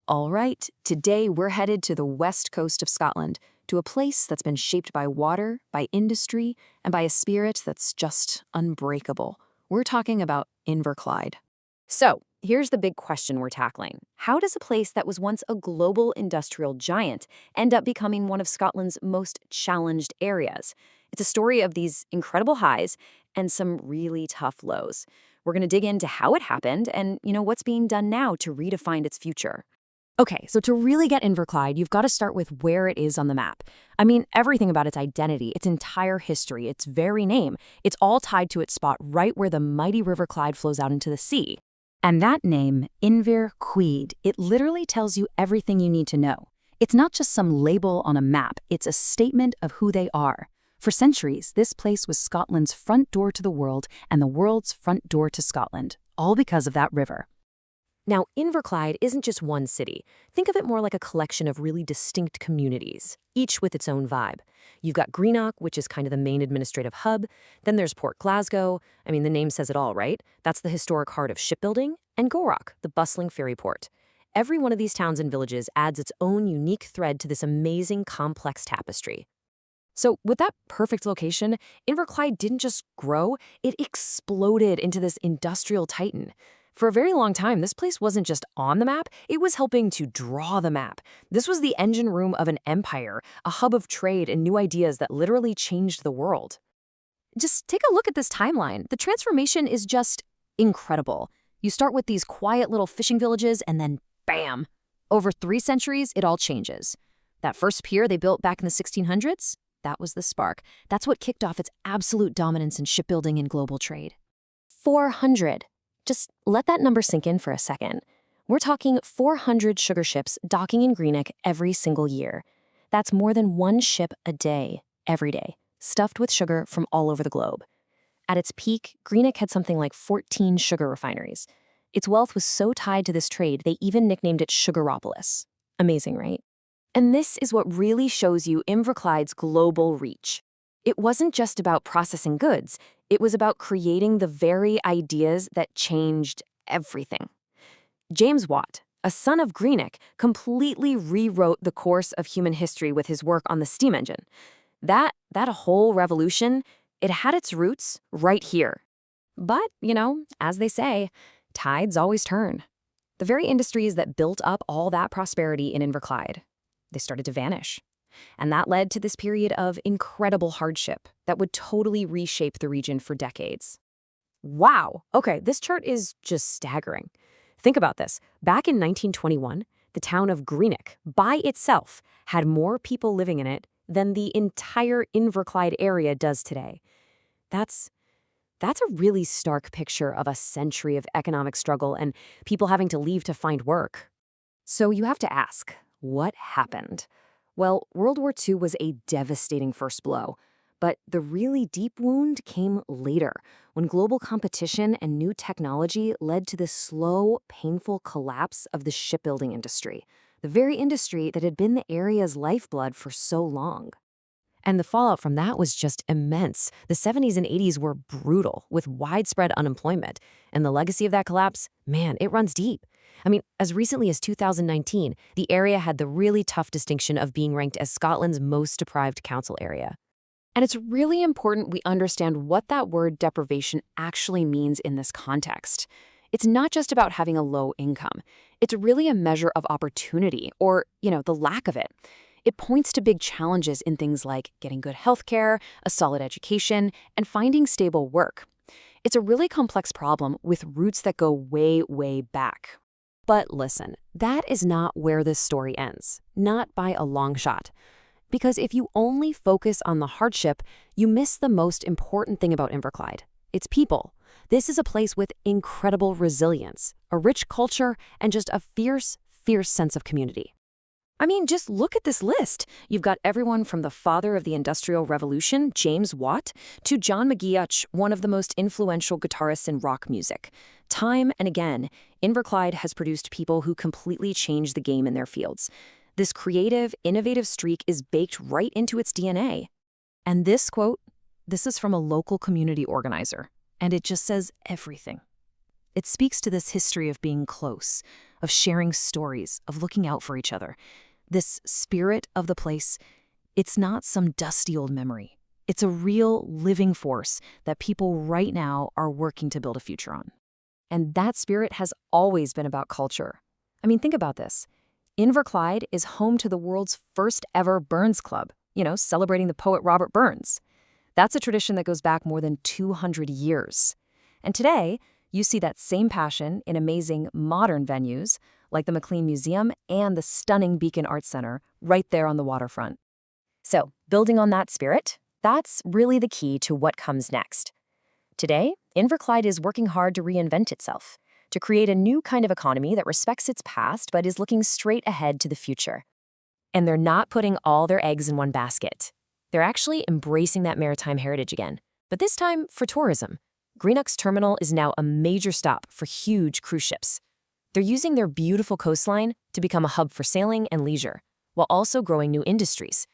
All right, today we're headed to the west coast of Scotland, to a place that's been shaped by water, by industry, and by a spirit that's just unbreakable. We're talking about Inverclyde. So, here's the big question we're tackling. How does a place that was once a global industrial giant end up becoming one of Scotland's most challenged areas? It's a story of these incredible highs and some really tough lows. We're going to dig into how it happened and, what's being done now to redefine its future. Okay, so to really get Inverclyde, you've got to start with where it is on the map. I mean, everything about its identity, its entire history, its very name, it's all tied to its spot right where the mighty River Clyde flows out into the sea. And that name, Inverclyde, it literally tells you everything you need to know. It's not just some label on a map, it's a statement of who they are. For centuries, this place was Scotland's front door to the world and the world's front door to Scotland, all because of that river. Now, Inverclyde isn't just one city. Think of it more like a collection of really distinct communities, each with its own vibe. You've got Greenock, which is kind of the main administrative hub. Then there's Port Glasgow. I mean, the name says it all, right? That's the historic heart of shipbuilding. And Greenock, the bustling ferry port. Every one of these towns and villages adds its own unique thread to this amazing, complex tapestry. So with that perfect location, Inverclyde didn't just grow, it exploded into this industrial titan. For a very long time, this place wasn't just on the map, it was helping to draw the map. This was the engine room of an empire, a hub of trade and new ideas that literally changed the world. Just take a look at this timeline. The transformation is just incredible. You start with these quiet little fishing villages and then bam! Over 3 centuries, it all changes. That first pier they built back in the 1600s, that was the spark. That's what kicked off its absolute dominance in shipbuilding and global trade. 400. Just let that number sink in for a second. We're talking 400 sugar ships docking in Greenock every single year. That's more than 1 ship a day, every day, stuffed with sugar from all over the globe. At its peak, Greenock had something like 14 sugar refineries. Its wealth was so tied to this trade, they even nicknamed it Sugaropolis. Amazing, right? And this is what really shows you Inverclyde's global reach. It wasn't just about processing goods, it was about creating the very ideas that changed everything. James Watt, a son of Greenock, completely rewrote the course of human history with his work on the steam engine. That whole revolution, it had its roots right here. But, as they say, tides always turn. The very industries that built up all that prosperity in Inverclyde, they started to vanish. And that led to this period of incredible hardship that would totally reshape the region for decades. Wow! Okay, this chart is just staggering. Think about this. Back in 1921, the town of Greenock, by itself, had more people living in it than the entire Inverclyde area does today. That's a really stark picture of a century of economic struggle and people having to leave to find work. So you have to ask, what happened? Well, World War II was a devastating first blow, but the really deep wound came later, when global competition and new technology led to the slow, painful collapse of the shipbuilding industry, the very industry that had been the area's lifeblood for so long. And the fallout from that was just immense. The 70s and 80s were brutal, with widespread unemployment, and the legacy of that collapse, man, it runs deep. I mean, as recently as 2019, the area had the really tough distinction of being ranked as Scotland's most deprived council area. And it's really important we understand what that word deprivation actually means in this context. It's not just about having a low income. It's really a measure of opportunity, or, the lack of it. It points to big challenges in things like getting good healthcare, a solid education, and finding stable work. It's a really complex problem with roots that go way, way back. But listen, that is not where this story ends, not by a long shot. Because if you only focus on the hardship, you miss the most important thing about Inverclyde. It's people. This is a place with incredible resilience, a rich culture, and just a fierce, fierce sense of community. I mean, just look at this list. You've got everyone from the father of the Industrial Revolution, James Watt, to John McGeoch, one of the most influential guitarists in rock music. Time and again, Inverclyde has produced people who completely changed the game in their fields. This creative, innovative streak is baked right into its DNA. And this quote, this is from a local community organizer, and it just says everything. It speaks to this history of being close, of sharing stories, of looking out for each other. This spirit of the place, it's not some dusty old memory. It's a real living force that people right now are working to build a future on. And that spirit has always been about culture. I mean, think about this. Inverclyde is home to the world's first ever Burns Club, celebrating the poet Robert Burns. That's a tradition that goes back more than 200 years. And today, you see that same passion in amazing modern venues like the McLean Museum and the stunning Beacon Arts Center right there on the waterfront. So, building on that spirit, that's really the key to what comes next. Today, Inverclyde is working hard to reinvent itself, to create a new kind of economy that respects its past but is looking straight ahead to the future. And they're not putting all their eggs in one basket. They're actually embracing that maritime heritage again, but this time for tourism. Greenock's terminal is now a major stop for huge cruise ships. They're using their beautiful coastline to become a hub for sailing and leisure, while also growing new industries.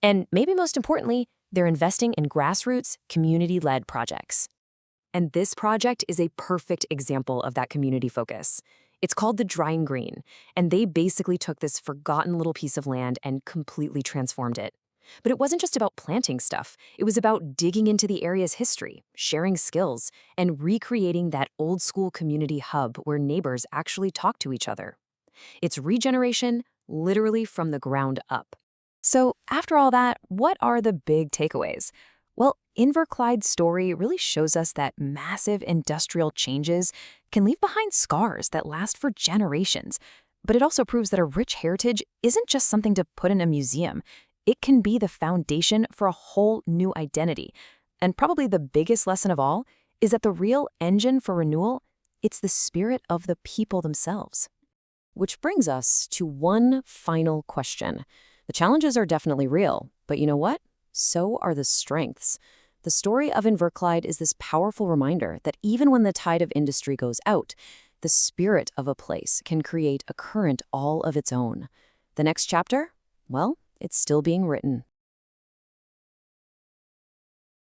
And maybe most importantly, they're investing in grassroots, community-led projects. And this project is a perfect example of that community focus. It's called the Drying Green, and they basically took this forgotten little piece of land and completely transformed it. But it wasn't just about planting stuff. It was about digging into the area's history, sharing skills, and recreating that old-school community hub where neighbors actually talk to each other. It's regeneration, literally from the ground up. So after all that, what are the big takeaways? Well, Inverclyde's story really shows us that massive industrial changes can leave behind scars that last for generations. But it also proves that a rich heritage isn't just something to put in a museum. It can be the foundation for a whole new identity. And probably the biggest lesson of all is that the real engine for renewal, it's the spirit of the people themselves. Which brings us to one final question. The challenges are definitely real, but you know what? So are the strengths. The story of Inverclyde is this powerful reminder that even when the tide of industry goes out, the spirit of a place can create a current all of its own. The next chapter? Well, it's still being written.